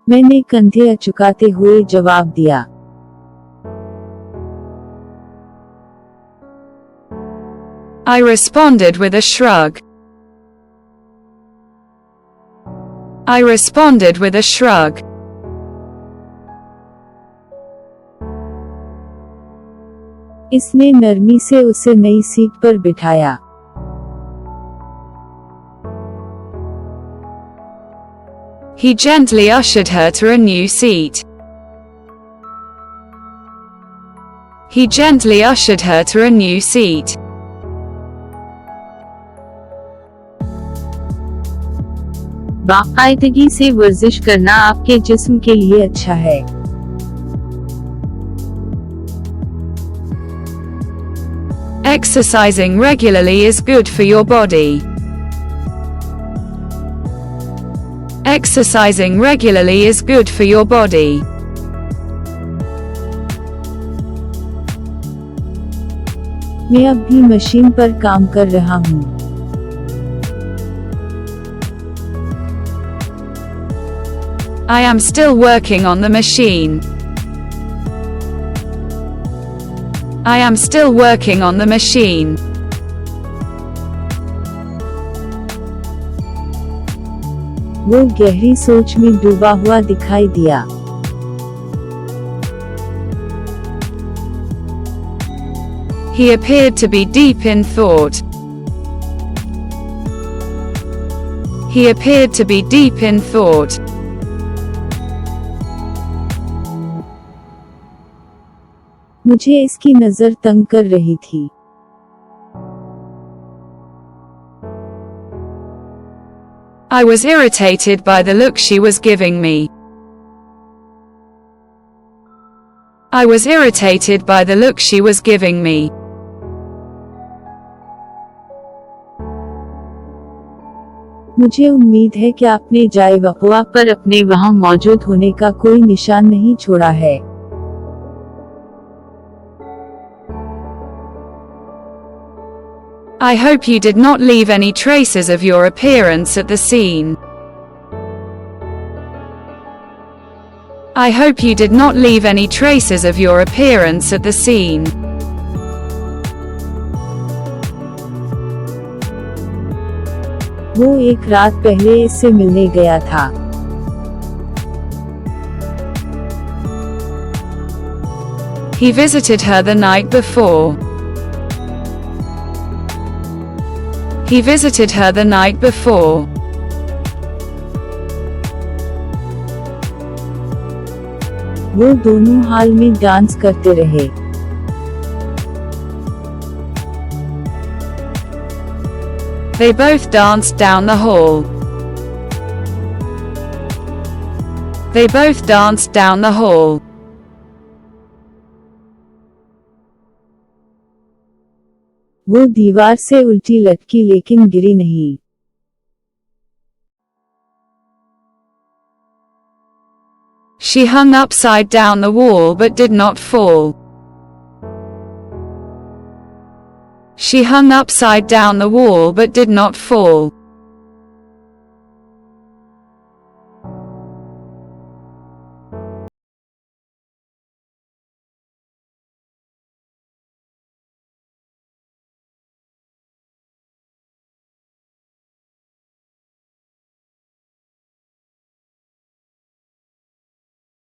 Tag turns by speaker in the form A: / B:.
A: मैंने कंधे अचुकाते हुए जवाब दिया।
B: I responded with a shrug. I responded with a shrug.
A: इसने नरमी से उसे नई सीट पर बिठाया।
B: He gently ushered her to a new seat. He gently ushered her to a new seat.
A: बाकायदगी से वर्जिश करना आपके जिस्म के लिए अच्छा है।
B: Exercising regularly is good for your body. Exercising regularly is good for your body.
A: मैं अब भी मशीन पर काम कर रहा हूँ।
B: I am still working on the machine. I am still working on the machine.
A: वो गहरी सोच में डूबा हुआ दिखाई दिया।
B: He appeared to be deep in thought. He appeared to be deep in thought.
A: मुझे इसकी नजर तंग कर रही थी।
B: I was irritated by the look she was giving me. I was irritated by the look she was giving me.
A: मुझे उम्मीद है कि आपने जाए वक़वा पर अपने वहां मौजूद होने का कोई निशान नहीं छोड़ा है।
B: I hope you did not leave any traces of your appearance at the scene. I hope you did not leave any traces of your appearance at the scene.
A: वो एक रात पहले इससे मिलने गया था।
B: He visited her the night before. He visited her the night before.
A: वो दोनों हाल में डांस करते रहे।
B: They both danced down the hall. They both danced down the hall.
A: वो दीवार से उल्टी लटकी लेकिन गिरी नहीं।
B: She hung upside down the wall but did not fall. She hung upside down the wall but did not fall.